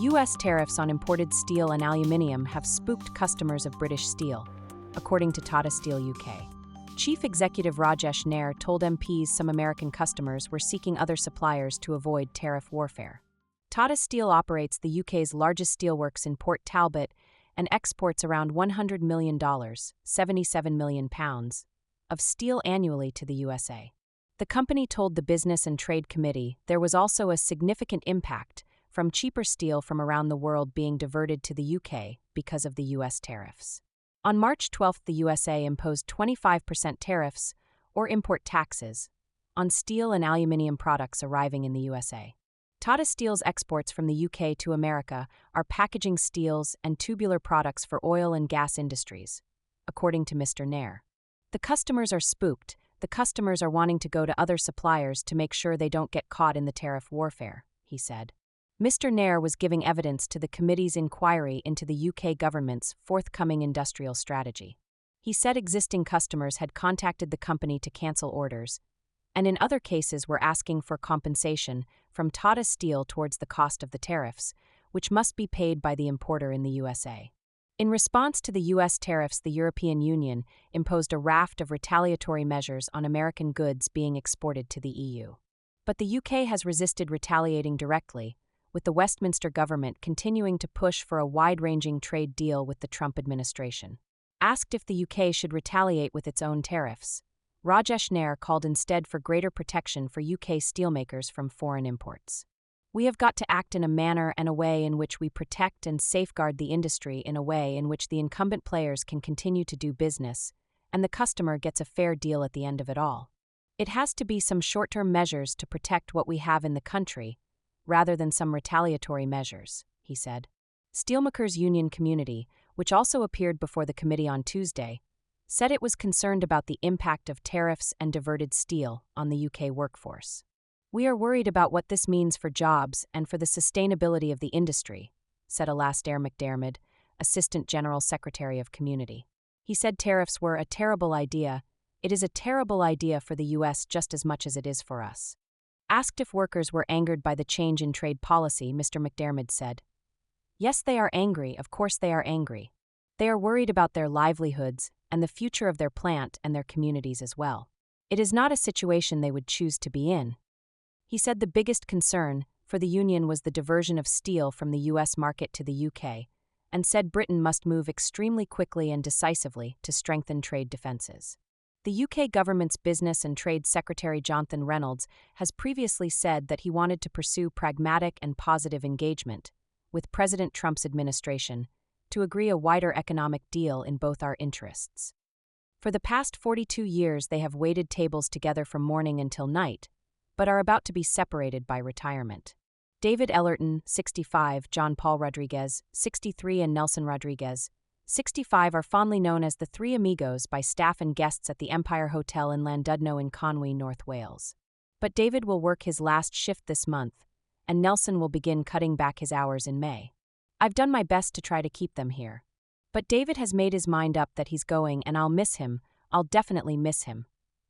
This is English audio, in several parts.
U.S. tariffs on imported steel and aluminium have spooked customers of British Steel, according to Tata Steel UK. Chief Executive Rajesh Nair told MPs some American customers were seeking other suppliers to avoid tariff warfare. Tata Steel operates the UK's largest steelworks in Port Talbot and exports around $100 million, £77 million, of steel annually to the USA. The company told the Business and Trade Committee there was also a significant impact from cheaper steel from around the world being diverted to the UK because of the US tariffs. On March 12, the USA imposed 25% tariffs, or import taxes, on steel and aluminium products arriving in the USA. Tata Steel's exports from the UK to America are packaging steels and tubular products for oil and gas industries, according to Mr. Nair. The customers are spooked. The customers are wanting to go to other suppliers to make sure they don't get caught in the tariff warfare, he said. Mr. Nair was giving evidence to the committee's inquiry into the UK government's forthcoming industrial strategy. He said existing customers had contacted the company to cancel orders, and in other cases were asking for compensation from Tata Steel towards the cost of the tariffs, which must be paid by the importer in the USA. In response to the U.S. tariffs, the European Union imposed a raft of retaliatory measures on American goods being exported to the EU. But the UK has resisted retaliating directly, with the Westminster government continuing to push for a wide-ranging trade deal with the Trump administration. Asked if the UK should retaliate with its own tariffs, Rajesh Nair called instead for greater protection for UK steelmakers from foreign imports. We have got to act in a manner and a way in which we protect and safeguard the industry in a way in which the incumbent players can continue to do business, and the customer gets a fair deal at the end of it all. It has to be some short-term measures to protect what we have in the country, rather than some retaliatory measures, he said. Steelmakers Union Community, which also appeared before the committee on Tuesday, said it was concerned about the impact of tariffs and diverted steel on the UK workforce. We are worried about what this means for jobs and for the sustainability of the industry, said Alastair McDermid, Assistant General Secretary of Community. He said tariffs were a terrible idea. It is a terrible idea for the US just as much as it is for us. Asked if workers were angered by the change in trade policy, Mr. McDermid said, "Yes, they are angry, of course they are angry. They are worried about their livelihoods and the future of their plant and their communities as well. It is not a situation they would choose to be in." He said the biggest concern for the union was the diversion of steel from the US market to the UK, and said Britain must move extremely quickly and decisively to strengthen trade defences. The UK government's Business and Trade Secretary Jonathan Reynolds has previously said that he wanted to pursue pragmatic and positive engagement with President Trump's administration to agree a wider economic deal in both our interests. For the past 42 years they have waited tables together from morning until night, but are about to be separated by retirement. David Ellerton, 65, John Paul Rodriguez, 63, and Nelson Rodriguez, 65, are fondly known as the Three Amigos by staff and guests at the Empire Hotel in Llandudno in Conwy, North Wales. But David will work his last shift this month, and Nelson will begin cutting back his hours in May. I've done my best to try to keep them here. But David has made his mind up that he's going, and I'll miss him. I'll definitely miss him,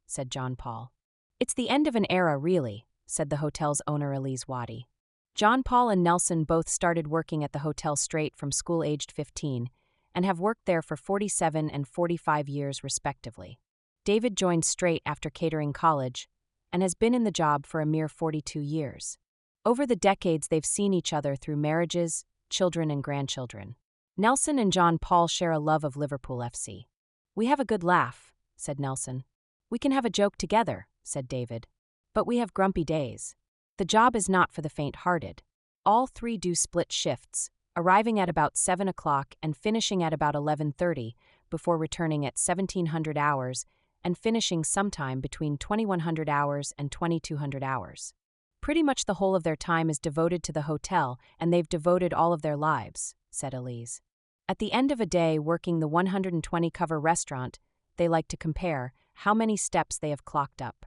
said John Paul. It's the end of an era, really, said the hotel's owner Elise Waddy. John Paul and Nelson both started working at the hotel straight from school aged 15, and have worked there for 47 and 45 years respectively. David joined straight after catering college, and has been in the job for a mere 42 years. Over the decades they've seen each other through marriages, children and grandchildren. Nelson and John Paul share a love of Liverpool FC. We have a good laugh, said Nelson. We can have a joke together, said David. But we have grumpy days. The job is not for the faint-hearted. All three do split shifts, arriving at about 7 o'clock and finishing at about 11:30, before returning at 1700 hours and finishing sometime between 2100 hours and 2200 hours. Pretty much the whole of their time is devoted to the hotel, and they've devoted all of their lives, said Elise. At the end of a day working the 120-cover restaurant, they like to compare how many steps they have clocked up.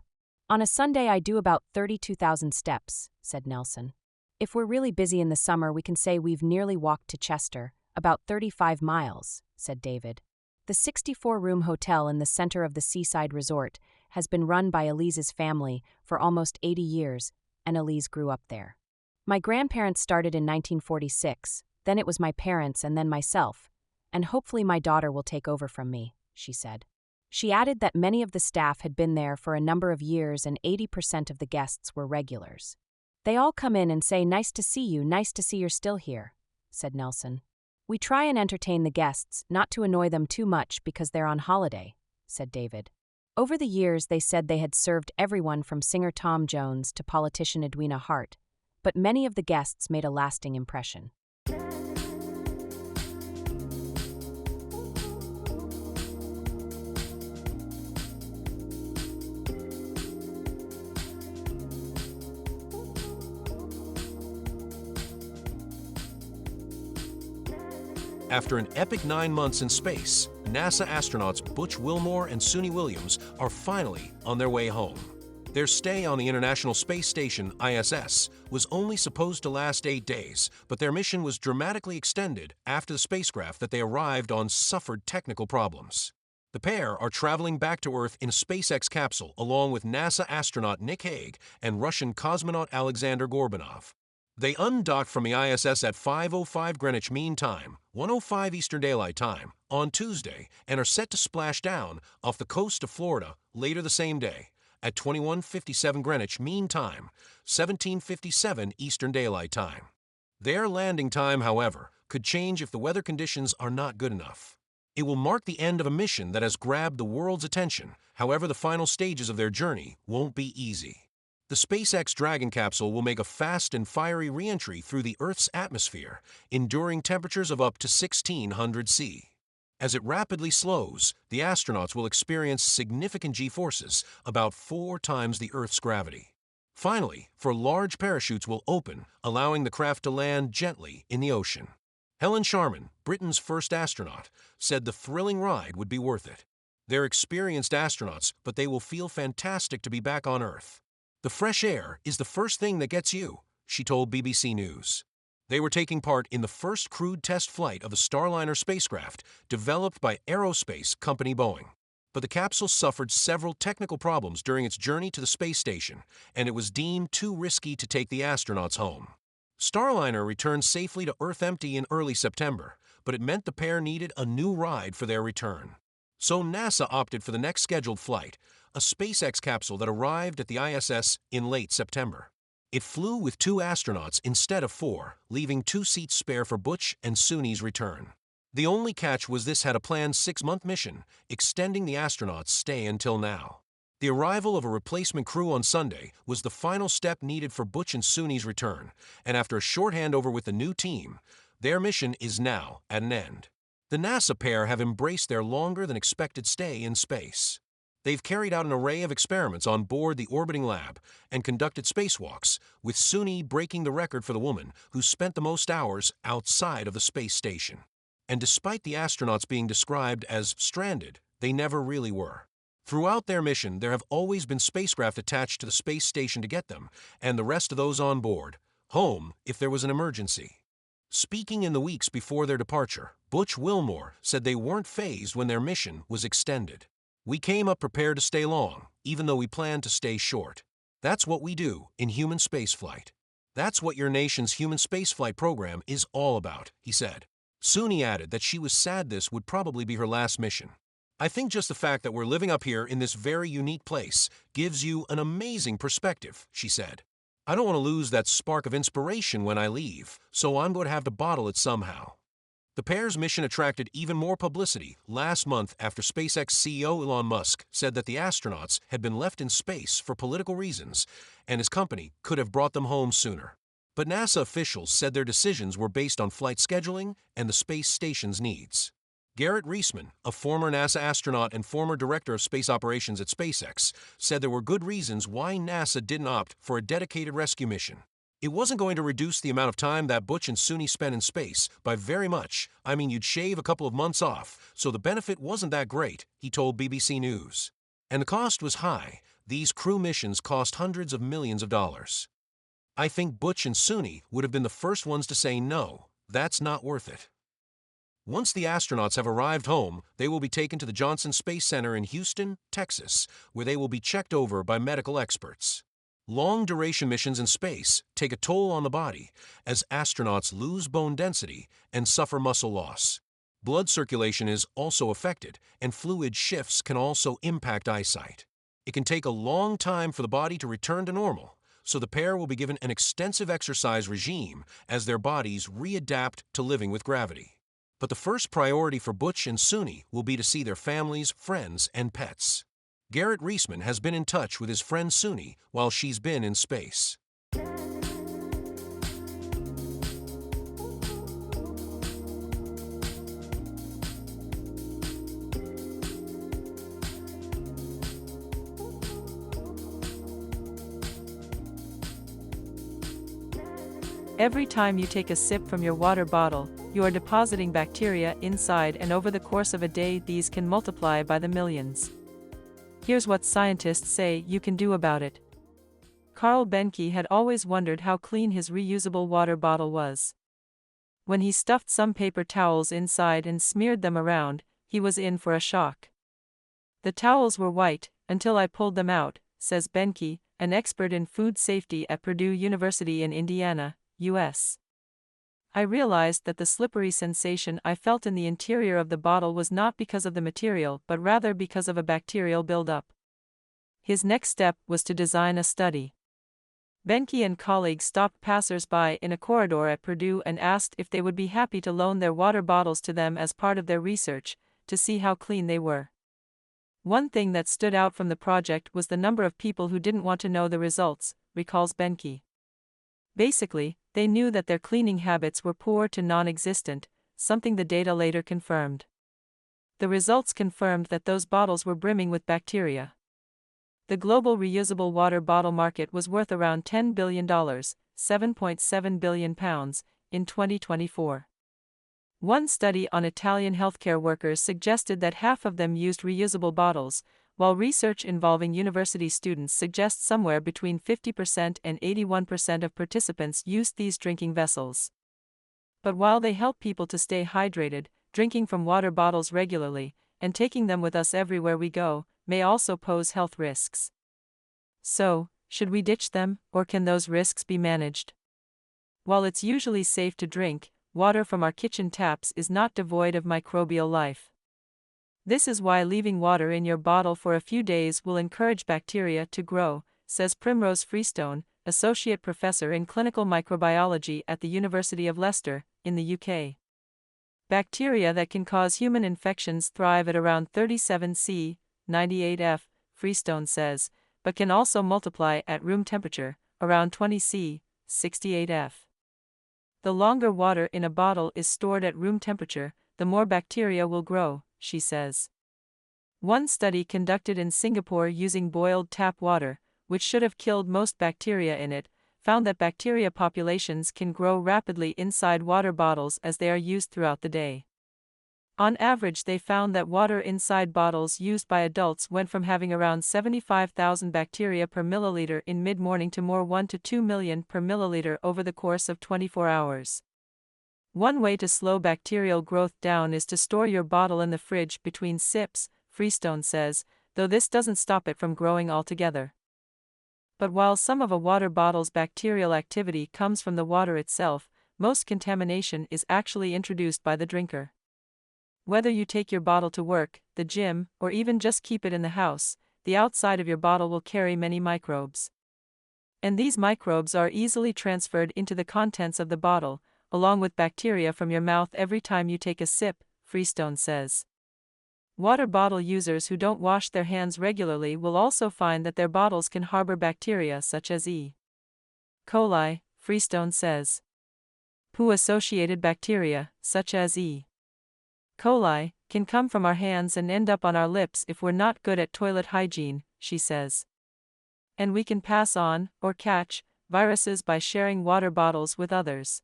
On a Sunday I do about 32,000 steps, said Nelson. If we're really busy in the summer we can say we've nearly walked to Chester, about 35 miles, said David. The 64-room hotel in the center of the seaside resort has been run by Elise's family for almost 80 years, and Elise grew up there. My grandparents started in 1946, then it was my parents and then myself, and hopefully my daughter will take over from me, she said. She added that many of the staff had been there for a number of years and 80% of the guests were regulars. They all come in and say, "Nice to see you, nice to see you're still here," said Nelson. "We try and entertain the guests, not to annoy them too much because they're on holiday," said David. Over the years, they said they had served everyone from singer Tom Jones to politician Edwina Hart, but many of the guests made a lasting impression. After an epic 9 months in space, NASA astronauts Butch Wilmore and Suni Williams are finally on their way home. Their stay on the International Space Station, ISS, was only supposed to last 8 days, but their mission was dramatically extended after the spacecraft that they arrived on suffered technical problems. The pair are traveling back to Earth in a SpaceX capsule along with NASA astronaut Nick Hague and Russian cosmonaut Alexander Gorbanov. They undocked from the ISS at 5:05 Greenwich Mean Time, 1:05 Eastern Daylight Time, on Tuesday and are set to splash down off the coast of Florida later the same day at 21:57 Greenwich Mean Time, 17:57 Eastern Daylight Time. Their landing time, however, could change if the weather conditions are not good enough. It will mark the end of a mission that has grabbed the world's attention. However, the final stages of their journey won't be easy. The SpaceX Dragon capsule will make a fast and fiery re-entry through the Earth's atmosphere, enduring temperatures of up to 1600 C. As it rapidly slows, the astronauts will experience significant G-forces, about 4 times the Earth's gravity. Finally, large parachutes will open, allowing the craft to land gently in the ocean. Helen Sharman, Britain's first astronaut, said the thrilling ride would be worth it. They're experienced astronauts, but they will feel fantastic to be back on Earth. "The fresh air is the first thing that gets you," she told BBC News. They were taking part in the first crewed test flight of a Starliner spacecraft developed by aerospace company Boeing. But the capsule suffered several technical problems during its journey to the space station, and it was deemed too risky to take the astronauts home. Starliner returned safely to Earth empty in early September, but it meant the pair needed a new ride for their return. So NASA opted for the next scheduled flight, a SpaceX capsule that arrived at the ISS in late September. It flew with 2 astronauts instead of 4, leaving 2 seats spare for Butch and Suni's return. The only catch was this had a planned 6-month mission, extending the astronauts' stay until now. The arrival of a replacement crew on Sunday was the final step needed for Butch and Suni's return, and after a short handover with the new team, their mission is now at an end. The NASA pair have embraced their longer-than-expected stay in space. They've carried out an array of experiments on board the orbiting lab and conducted spacewalks, with Suni breaking the record for the woman who spent the most hours outside of the space station. And despite the astronauts being described as stranded, they never really were. Throughout their mission, there have always been spacecraft attached to the space station to get them, and the rest of those on board, home if there was an emergency. Speaking in the weeks before their departure, Butch Wilmore said they weren't fazed when their mission was extended. "We came up prepared to stay long, even though we planned to stay short. That's what we do in human spaceflight. That's what your nation's human spaceflight program is all about," he said. Suni added that she was sad this would probably be her last mission. "I think just the fact that we're living up here in this very unique place gives you an amazing perspective," she said. "I don't want to lose that spark of inspiration when I leave, so I'm going to have to bottle it somehow." The pair's mission attracted even more publicity last month after SpaceX CEO Elon Musk said that the astronauts had been left in space for political reasons, and his company could have brought them home sooner. But NASA officials said their decisions were based on flight scheduling and the space station's needs. Garrett Reisman, a former NASA astronaut and former director of space operations at SpaceX, said there were good reasons why NASA didn't opt for a dedicated rescue mission. "It wasn't going to reduce the amount of time that Butch and Suni spent in space by very much. I mean, you'd shave a couple of months off, so the benefit wasn't that great," he told BBC News. And the cost was high. These crew missions cost hundreds of millions of dollars. "I think Butch and Suni would have been the first ones to say no, that's not worth it." Once the astronauts have arrived home, they will be taken to the Johnson Space Center in Houston, Texas, where they will be checked over by medical experts. Long-duration missions in space take a toll on the body as astronauts lose bone density and suffer muscle loss. Blood circulation is also affected, and fluid shifts can also impact eyesight. It can take a long time for the body to return to normal, so the pair will be given an extensive exercise regime as their bodies readapt to living with gravity. But the first priority for Butch and Suni will be to see their families, friends, and pets. Garrett Reisman has been in touch with his friend Suni while she's been in space. Every time you take a sip from your water bottle, you are depositing bacteria inside, and over the course of a day these can multiply by the millions. Here's what scientists say you can do about it. Karl Benke had always wondered how clean his reusable water bottle was. When he stuffed some paper towels inside and smeared them around, he was in for a shock. The towels were white until I pulled them out, says Benke, an expert in food safety at Purdue University in Indiana, U.S. I realized that the slippery sensation I felt in the interior of the bottle was not because of the material but rather because of a bacterial buildup. His next step was to design a study. Benke and colleagues stopped passers-by in a corridor at Purdue and asked if they would be happy to loan their water bottles to them as part of their research, to see how clean they were. One thing that stood out from the project was the number of people who didn't want to know the results, recalls Benke. Basically, they knew that their cleaning habits were poor to non-existent, something the data later confirmed. The results confirmed that those bottles were brimming with bacteria. The global reusable water bottle market was worth around $10 billion, £7.7 billion, in 2024. One study on Italian healthcare workers suggested that half of them used reusable bottles, while research involving university students suggests somewhere between 50% and 81% of participants used these drinking vessels. But while they help people to stay hydrated, drinking from water bottles regularly, and taking them with us everywhere we go, may also pose health risks. So, should we ditch them, or can those risks be managed? While it's usually safe to drink, water from our kitchen taps is not devoid of microbial life. This is why leaving water in your bottle for a few days will encourage bacteria to grow, says Primrose Freestone, Associate Professor in Clinical Microbiology at the University of Leicester, in the UK. Bacteria that can cause human infections thrive at around 37 C, 98 F, Freestone says, but can also multiply at room temperature, around 20 C, 68 F. The longer water in a bottle is stored at room temperature, the more bacteria will grow, she says. One study conducted in Singapore using boiled tap water, which should have killed most bacteria in it, found that bacteria populations can grow rapidly inside water bottles as they are used throughout the day. On average, they found that water inside bottles used by adults went from having around 75,000 bacteria per milliliter in mid-morning to more 1 to 2 million per milliliter over the course of 24 hours. One way to slow bacterial growth down is to store your bottle in the fridge between sips, Freestone says, though this doesn't stop it from growing altogether. But while some of a water bottle's bacterial activity comes from the water itself, most contamination is actually introduced by the drinker. Whether you take your bottle to work, the gym, or even just keep it in the house, the outside of your bottle will carry many microbes. And these microbes are easily transferred into the contents of the bottle, along with bacteria from your mouth every time you take a sip, Freestone says. Water bottle users who don't wash their hands regularly will also find that their bottles can harbor bacteria such as E. coli, Freestone says. Poo-associated bacteria, such as E. coli, can come from our hands and end up on our lips if we're not good at toilet hygiene, she says. And we can pass on, or catch, viruses by sharing water bottles with others.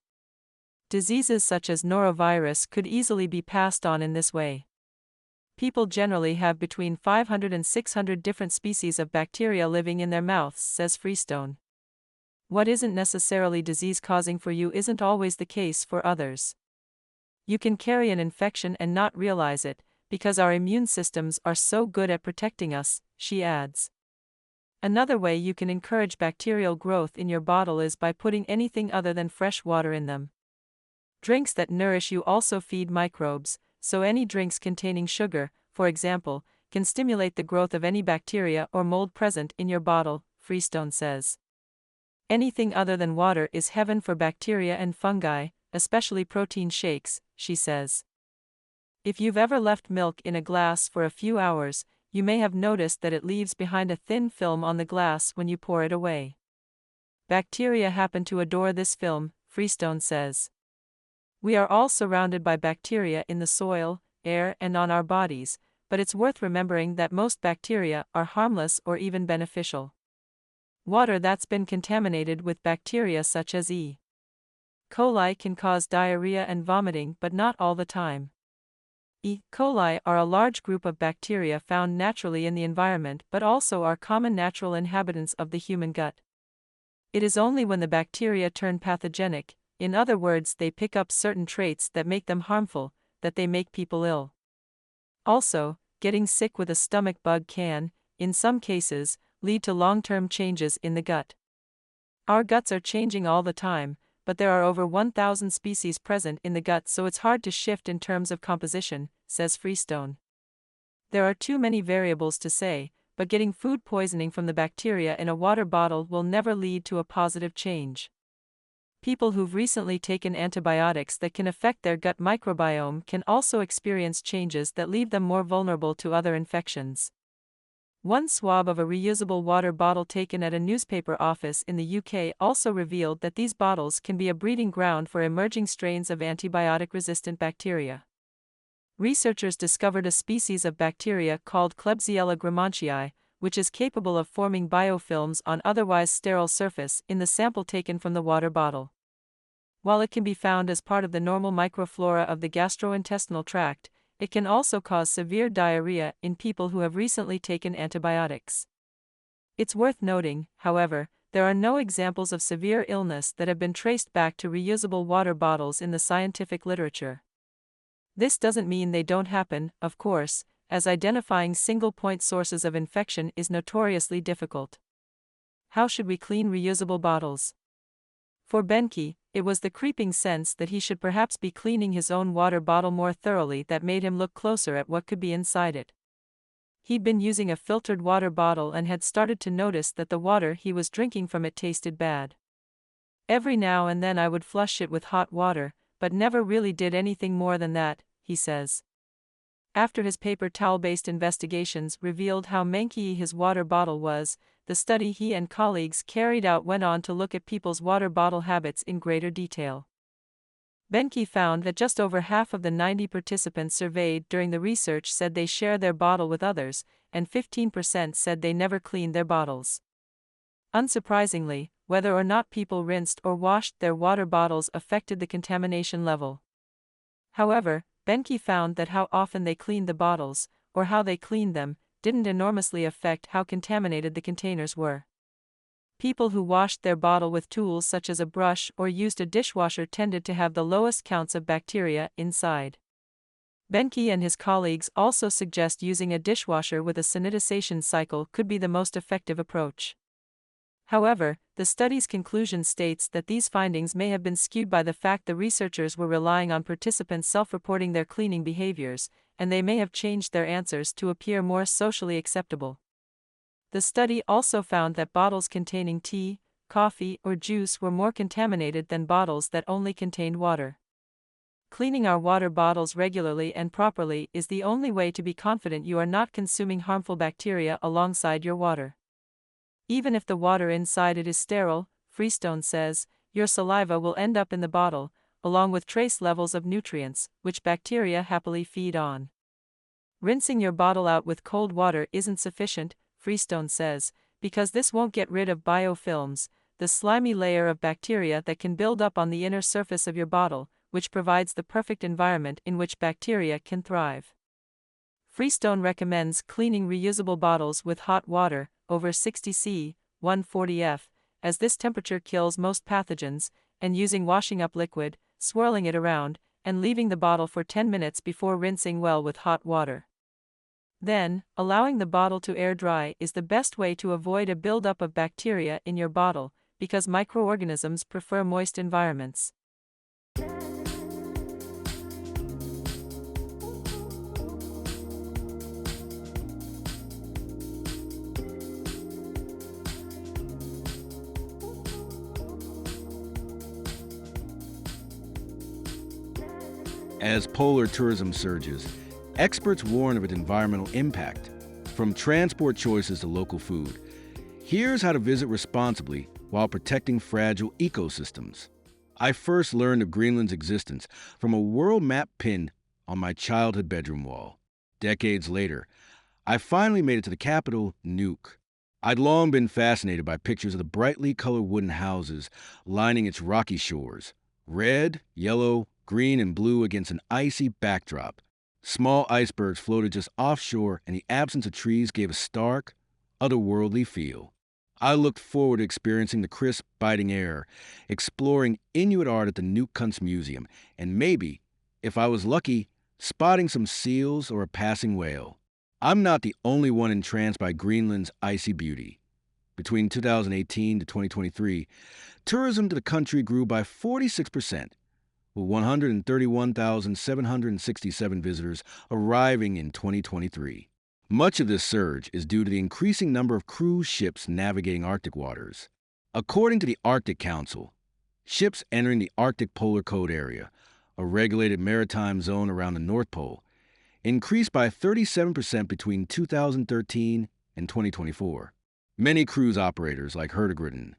Diseases such as norovirus could easily be passed on in this way. People generally have between 500 and 600 different species of bacteria living in their mouths, says Freestone. What isn't necessarily disease-causing for you isn't always the case for others. You can carry an infection and not realize it, because our immune systems are so good at protecting us, she adds. Another way you can encourage bacterial growth in your bottle is by putting anything other than fresh water in them. Drinks that nourish you also feed microbes, so any drinks containing sugar, for example, can stimulate the growth of any bacteria or mold present in your bottle, Freestone says. Anything other than water is heaven for bacteria and fungi, especially protein shakes, she says. If you've ever left milk in a glass for a few hours, you may have noticed that it leaves behind a thin film on the glass when you pour it away. Bacteria happen to adore this film, Freestone says. We are all surrounded by bacteria in the soil, air, and on our bodies, but it's worth remembering that most bacteria are harmless or even beneficial. Water that's been contaminated with bacteria such as E. coli can cause diarrhea and vomiting, but not all the time. E. coli are a large group of bacteria found naturally in the environment but also are common natural inhabitants of the human gut. It is only when the bacteria turn pathogenic, in other words they pick up certain traits that make them harmful, that they make people ill. Also, getting sick with a stomach bug can, in some cases, lead to long-term changes in the gut. Our guts are changing all the time, but there are over 1,000 species present in the gut, so it's hard to shift in terms of composition, says Freestone. There are too many variables to say, but getting food poisoning from the bacteria in a water bottle will never lead to a positive change. People who've recently taken antibiotics that can affect their gut microbiome can also experience changes that leave them more vulnerable to other infections. One swab of a reusable water bottle taken at a newspaper office in the UK also revealed that these bottles can be a breeding ground for emerging strains of antibiotic-resistant bacteria. Researchers discovered a species of bacteria called Klebsiella gramontii, which is capable of forming biofilms on otherwise sterile surface in the sample taken from the water bottle. While it can be found as part of the normal microflora of the gastrointestinal tract, it can also cause severe diarrhea in people who have recently taken antibiotics. It's worth noting, however, there are no examples of severe illness that have been traced back to reusable water bottles in the scientific literature. This doesn't mean they don't happen, of course, as identifying single-point sources of infection is notoriously difficult. How should we clean reusable bottles? For Benke, it was the creeping sense that he should perhaps be cleaning his own water bottle more thoroughly that made him look closer at what could be inside it. He'd been using a filtered water bottle and had started to notice that the water he was drinking from it tasted bad. Every now and then I would flush it with hot water, but never really did anything more than that, he says. After his paper towel-based investigations revealed how manky his water bottle was, the study he and colleagues carried out went on to look at people's water bottle habits in greater detail. Benke found that just over half of the 90 participants surveyed during the research said they share their bottle with others, and 15% said they never cleaned their bottles. Unsurprisingly, whether or not people rinsed or washed their water bottles affected the contamination level. However, Benke found that how often they cleaned the bottles, or how they cleaned them, didn't enormously affect how contaminated the containers were. People who washed their bottle with tools such as a brush or used a dishwasher tended to have the lowest counts of bacteria inside. Benke and his colleagues also suggest using a dishwasher with a sanitization cycle could be the most effective approach. However, the study's conclusion states that these findings may have been skewed by the fact the researchers were relying on participants self-reporting their cleaning behaviors, and they may have changed their answers to appear more socially acceptable. The study also found that bottles containing tea, coffee, or juice were more contaminated than bottles that only contained water. Cleaning our water bottles regularly and properly is the only way to be confident you are not consuming harmful bacteria alongside your water. Even if the water inside it is sterile, Freestone says, your saliva will end up in the bottle, along with trace levels of nutrients, which bacteria happily feed on. Rinsing your bottle out with cold water isn't sufficient, Freestone says, because this won't get rid of biofilms, the slimy layer of bacteria that can build up on the inner surface of your bottle, which provides the perfect environment in which bacteria can thrive. Freestone recommends cleaning reusable bottles with hot water, over 60 C, 140 F, as this temperature kills most pathogens, and using washing up liquid, swirling it around, and leaving the bottle for 10 minutes before rinsing well with hot water. Then, allowing the bottle to air dry is the best way to avoid a buildup of bacteria in your bottle, because microorganisms prefer moist environments. As polar tourism surges, experts warn of its environmental impact, from transport choices to local food. Here's how to visit responsibly while protecting fragile ecosystems. I first learned of Greenland's existence from a world map pinned on my childhood bedroom wall. Decades later, I finally made it to the capital, Nuuk. I'd long been fascinated by pictures of the brightly colored wooden houses lining its rocky shores, red, yellow, green, and blue against an icy backdrop. Small icebergs floated just offshore, and the absence of trees gave a stark, otherworldly feel. I looked forward to experiencing the crisp, biting air, exploring Inuit art at the Nuuk Museum, and maybe, if I was lucky, spotting some seals or a passing whale. I'm not the only one entranced by Greenland's icy beauty. Between 2018 to 2023, tourism to the country grew by 46%, with 131,767 visitors arriving in 2023. Much of this surge is due to the increasing number of cruise ships navigating Arctic waters. According to the Arctic Council, ships entering the Arctic Polar Code area, a regulated maritime zone around the North Pole, increased by 37% between 2013 and 2024. Many cruise operators like Hurtigruten,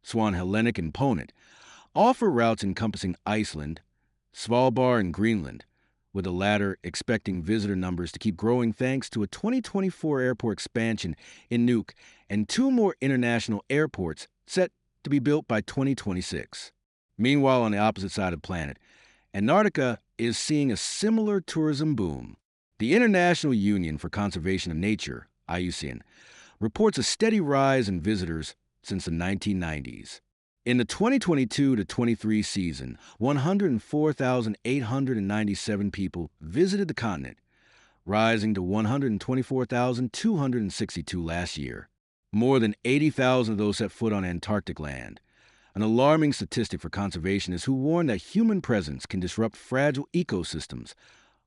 Swan Hellenic, and Ponant offer routes encompassing Iceland, Svalbard, and Greenland, with the latter expecting visitor numbers to keep growing thanks to a 2024 airport expansion in Nuuk and 2 more international airports set to be built by 2026. Meanwhile, on the opposite side of the planet, Antarctica is seeing a similar tourism boom. The International Union for Conservation of Nature, IUCN, reports a steady rise in visitors since the 1990s. In the 2022 to 23 season, 104,897 people visited the continent, rising to 124,262 last year. More than 80,000 of those set foot on Antarctic land, an alarming statistic for conservationists who warn that human presence can disrupt fragile ecosystems,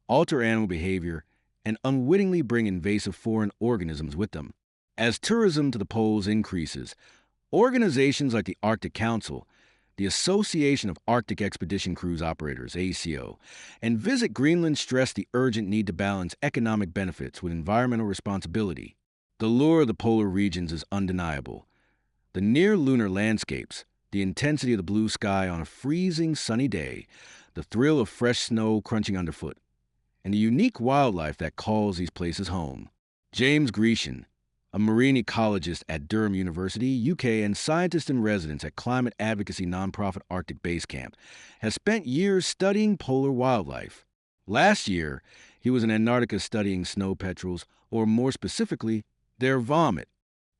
alter animal behavior, and unwittingly bring invasive foreign organisms with them. As tourism to the poles increases, organizations like the Arctic Council, the Association of Arctic Expedition Cruise Operators, ACO, and Visit Greenland stress the urgent need to balance economic benefits with environmental responsibility. The lure of the polar regions is undeniable. The near-lunar landscapes, the intensity of the blue sky on a freezing sunny day, the thrill of fresh snow crunching underfoot, and the unique wildlife that calls these places home. James Grecian, a marine ecologist at Durham University, UK, and scientist in residence at climate advocacy nonprofit Arctic Base Camp, has spent years studying polar wildlife. Last year, he was in Antarctica studying snow petrels, or more specifically, their vomit.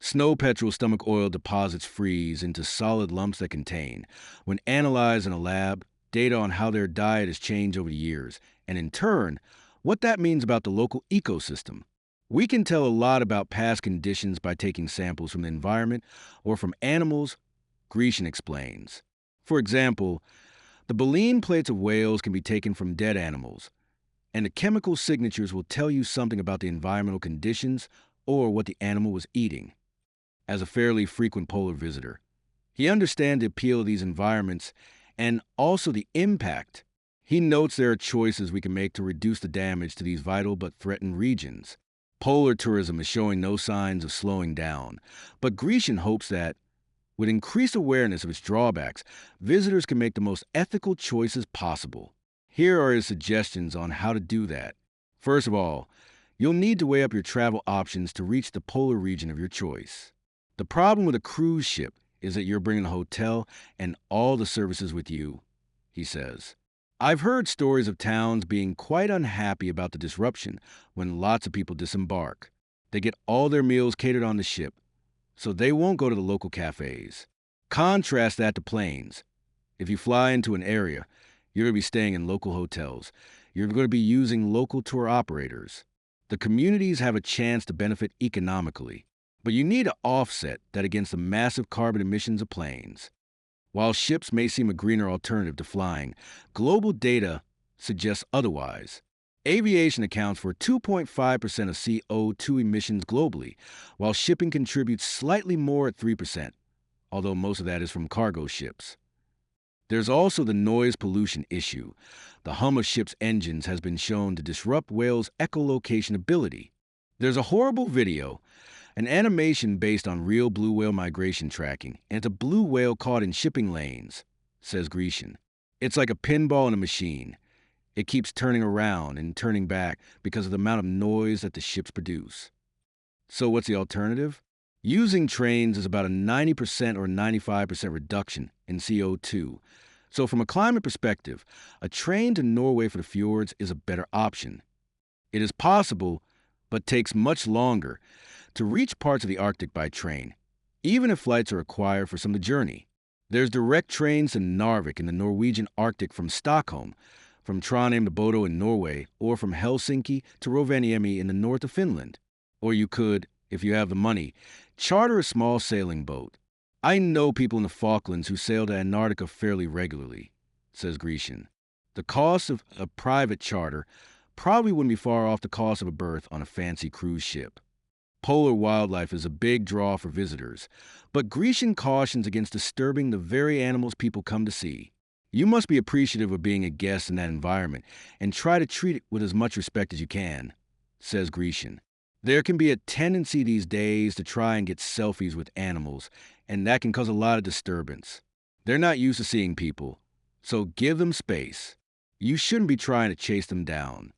Snow petrel stomach oil deposits freeze into solid lumps that contain, when analyzed in a lab, data on how their diet has changed over the years, and in turn, what that means about the local ecosystem. We can tell a lot about past conditions by taking samples from the environment or from animals, Grecian explains. For example, the baleen plates of whales can be taken from dead animals, and the chemical signatures will tell you something about the environmental conditions or what the animal was eating. As a fairly frequent polar visitor, he understands the appeal of these environments and also the impact. He notes there are choices we can make to reduce the damage to these vital but threatened regions. Polar tourism is showing no signs of slowing down, but Grecian hopes that, with increased awareness of its drawbacks, visitors can make the most ethical choices possible. Here are his suggestions on how to do that. First of all, you'll need to weigh up your travel options to reach the polar region of your choice. The problem with a cruise ship is that you're bringing a hotel and all the services with you, he says. I've heard stories of towns being quite unhappy about the disruption when lots of people disembark. They get all their meals catered on the ship, so they won't go to the local cafes. Contrast that to planes. If you fly into an area, you're going to be staying in local hotels. You're going to be using local tour operators. The communities have a chance to benefit economically, but you need to offset that against the massive carbon emissions of planes. While ships may seem a greener alternative to flying, global data suggests otherwise. Aviation accounts for 2.5% of CO2 emissions globally, while shipping contributes slightly more at 3%, although most of that is from cargo ships. There's also the noise pollution issue. The hum of ships' engines has been shown to disrupt whales' echolocation ability. There's a horrible video, an animation based on real blue whale migration tracking, and it's a blue whale caught in shipping lanes, says Grecian. It's like a pinball in a machine. It keeps turning around and turning back because of the amount of noise that the ships produce. So what's the alternative? Using trains is about a 90% or 95% reduction in CO2. So from a climate perspective, a train to Norway for the fjords is a better option. It is possible, but takes much longer, to reach parts of the Arctic by train, even if flights are required for some of the journey. There's direct trains to Narvik in the Norwegian Arctic from Stockholm, from Trondheim to Bodo in Norway, or from Helsinki to Rovaniemi in the north of Finland. Or you could, if you have the money, charter a small sailing boat. I know people in the Falklands who sail to Antarctica fairly regularly, says Grecian. The cost of a private charter probably wouldn't be far off the cost of a berth on a fancy cruise ship. Polar wildlife is a big draw for visitors, but Grecian cautions against disturbing the very animals people come to see. You must be appreciative of being a guest in that environment and try to treat it with as much respect as you can, says Grecian. There can be a tendency these days to try and get selfies with animals, and that can cause a lot of disturbance. They're not used to seeing people, so give them space. You shouldn't be trying to chase them down.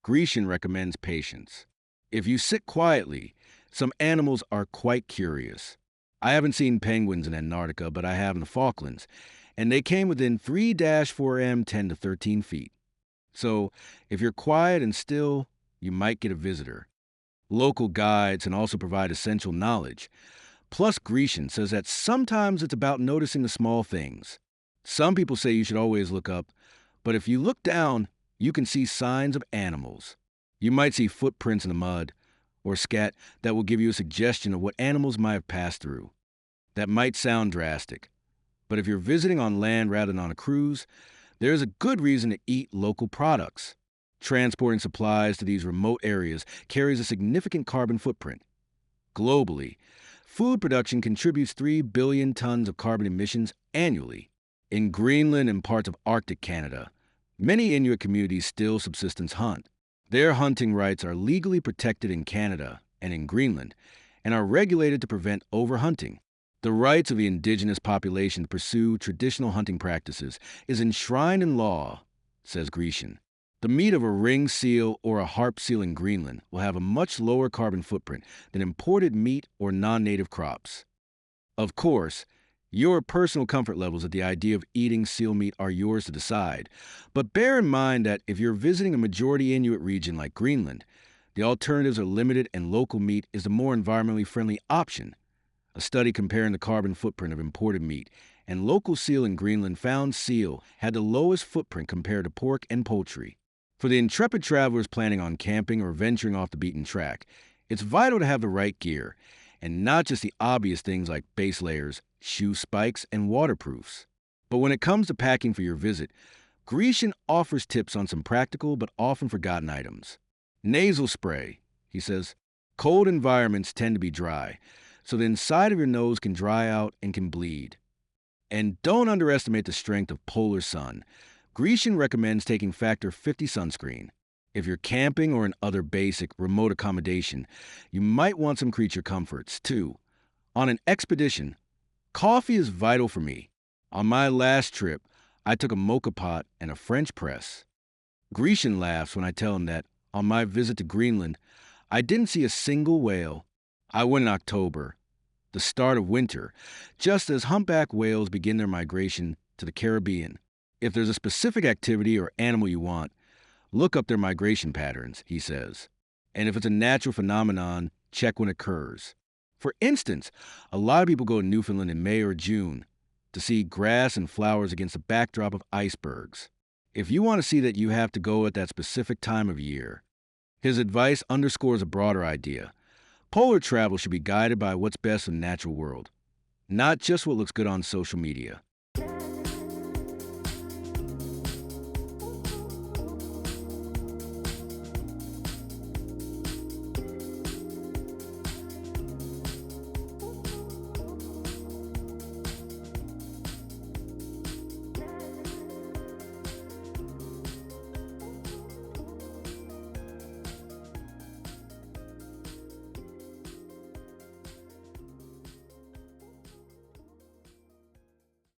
Grecian recommends patience. If you sit quietly, some animals are quite curious. I haven't seen penguins in Antarctica, but I have in the Falklands, and they came within 3-4M 10 to 13 feet. So, if you're quiet and still, you might get a visitor. Local guides can also provide essential knowledge. Plus, Grecian says that sometimes it's about noticing the small things. Some people say you should always look up, but if you look down, you can see signs of animals. You might see footprints in the mud, or scat that will give you a suggestion of what animals might have passed through. That might sound drastic, but if you're visiting on land rather than on a cruise, there's a good reason to eat local products. Transporting supplies to these remote areas carries a significant carbon footprint. Globally, food production contributes 3 billion tons of carbon emissions annually. In Greenland and parts of Arctic Canada, many Inuit communities still subsistence hunt. Their hunting rights are legally protected in Canada and in Greenland and are regulated to prevent overhunting. The rights of the indigenous population to pursue traditional hunting practices is enshrined in law, says Grecian. The meat of a ring seal or a harp seal in Greenland will have a much lower carbon footprint than imported meat or non-native crops. Of course, your personal comfort levels at the idea of eating seal meat are yours to decide, but bear in mind that if you're visiting a majority Inuit region like Greenland, the alternatives are limited and local meat is the more environmentally friendly option. A study comparing the carbon footprint of imported meat and local seal in Greenland found seal had the lowest footprint compared to pork and poultry. For the intrepid travelers planning on camping or venturing off the beaten track, it's vital to have the right gear, and not just the obvious things like base layers, shoe spikes, and waterproofs. But when it comes to packing for your visit, Grecian offers tips on some practical but often forgotten items. Nasal spray, he says. Cold environments tend to be dry, so the inside of your nose can dry out and can bleed. And don't underestimate the strength of polar sun. Grecian recommends taking factor 50 sunscreen. If you're camping or in other basic remote accommodation, you might want some creature comforts, too. On an expedition, coffee is vital for me. On my last trip, I took a mocha pot and a French press. Grecian laughs when I tell him that, on my visit to Greenland, I didn't see a single whale. I went in October, the start of winter, just as humpback whales begin their migration to the Caribbean. If there's a specific activity or animal you want, look up their migration patterns, he says. And if it's a natural phenomenon, check when it occurs. For instance, a lot of people go to Newfoundland in May or June to see grass and flowers against a backdrop of icebergs. If you want to see that, you have to go at that specific time of year. His advice underscores a broader idea. Polar travel should be guided by what's best in the natural world, not just what looks good on social media.